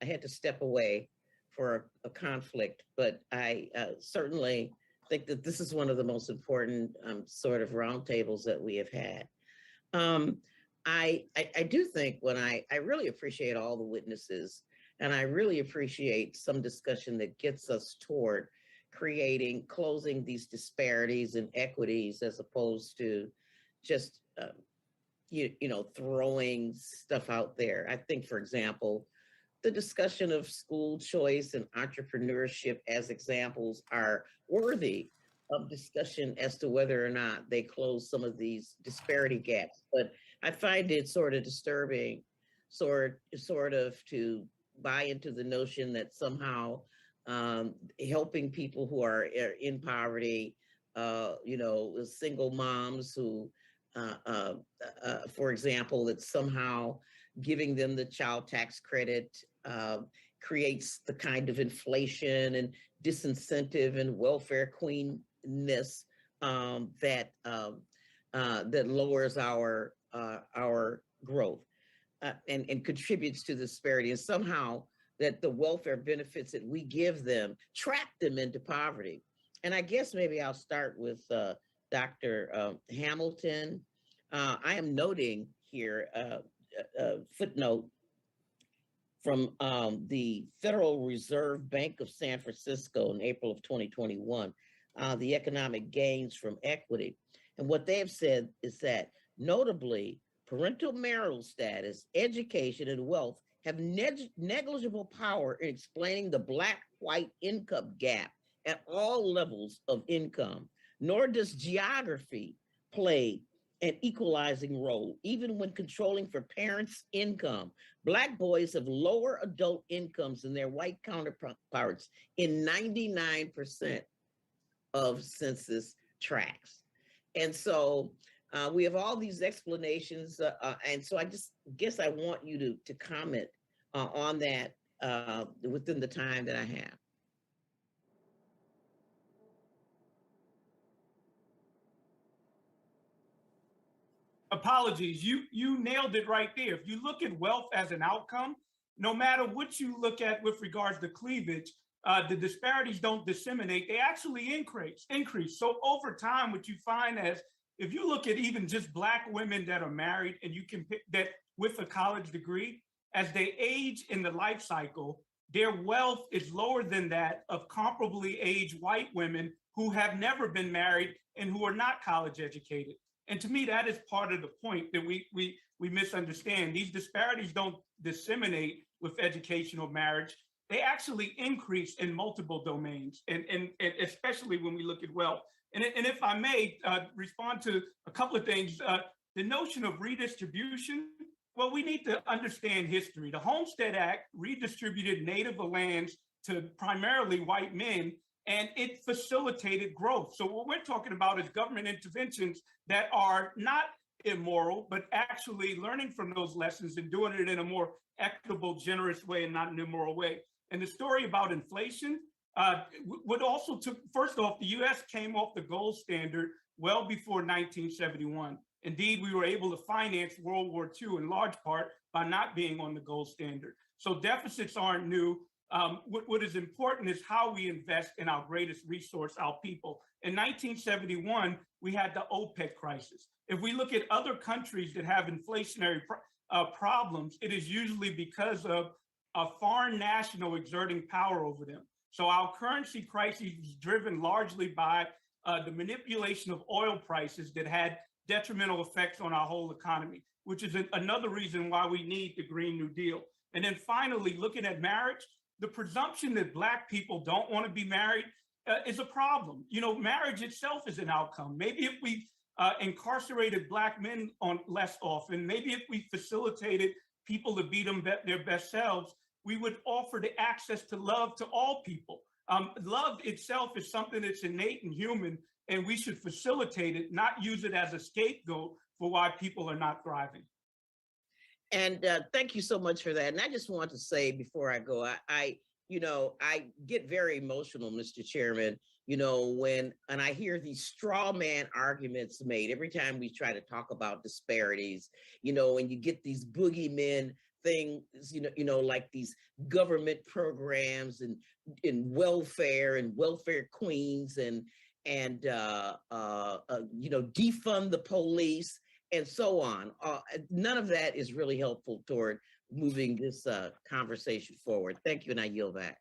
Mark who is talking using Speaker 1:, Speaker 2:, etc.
Speaker 1: had to step away for a conflict, but I certainly think that this is one of the most important sort of roundtables that we have had. Um, I do think when I really appreciate all the witnesses, and I really appreciate some discussion that gets us toward closing these disparities and equities as opposed to just throwing stuff out there. I think, for example, the discussion of school choice and entrepreneurship as examples are worthy of discussion as to whether or not they close some of these disparity gaps. But I find it sort of disturbing, sort of to buy into the notion that somehow helping people who are in poverty, single moms who, uh, uh, for example, that somehow giving them the child tax credit creates the kind of inflation and disincentive and welfare queenness that lowers our growth and contributes to the disparity, and somehow that the welfare benefits that we give them trap them into poverty. And I guess maybe I'll start with Dr. Hamilton. I am noting here a footnote from the Federal Reserve Bank of San Francisco in April of 2021, the economic gains from equity. And what they have said is that notably, parental marital status, education, and wealth have negligible power in explaining the Black-white income gap at all levels of income, nor does geography play an equalizing role, even when controlling for parents' income. Black boys have lower adult incomes than their white counterparts in 99% of census tracts. And so we have all these explanations. And so I just guess I want you to comment on that within the time that I have.
Speaker 2: Apologies, you nailed it right there. If you look at wealth as an outcome, no matter what you look at with regards to cleavage, the disparities don't disseminate, they actually increase. So over time, what you find is, if you look at even just Black women that are married and you can pick that with a college degree, as they age in the life cycle, their wealth is lower than that of comparably aged white women who have never been married and who are not college educated. And to me, that is part of the point that we misunderstand. These disparities don't disseminate with education or marriage. They actually increase in multiple domains, and especially when we look at wealth. And if I may respond to a couple of things, the notion of redistribution, well, we need to understand history. The Homestead Act redistributed native lands to primarily white men, and it facilitated growth. So what we're talking about is government interventions that are not immoral, but actually learning from those lessons and doing it in a more equitable, generous way and not an immoral way. And the story about inflation would also took, first off, the US came off the gold standard well before 1971. Indeed, we were able to finance World War II in large part by not being on the gold standard. So deficits aren't new. What is important is how we invest in our greatest resource, our people. In 1971, we had the OPEC crisis. If we look at other countries that have inflationary problems, it is usually because of a foreign national exerting power over them. So our currency crisis is driven largely by the manipulation of oil prices that had detrimental effects on our whole economy, which is another reason why we need the Green New Deal. And then finally, looking at marriage, the presumption that Black people don't want to be married is a problem. You know, marriage itself is an outcome. Maybe if we incarcerated Black men on less often, maybe if we facilitated people to be their best selves, we would offer the access to love to all people. Love itself is something that's innate and human, and we should facilitate it, not use it as a scapegoat for why people are not thriving.
Speaker 1: And thank you so much for that. And I just want to say before I go, I get very emotional, Mr. Chairman, when I hear these straw man arguments made every time we try to talk about disparities, and you get these boogeymen things, like these government programs and in welfare and welfare queens and defund the police and so on. None of that is really helpful toward moving this conversation forward. Thank you, and I yield back.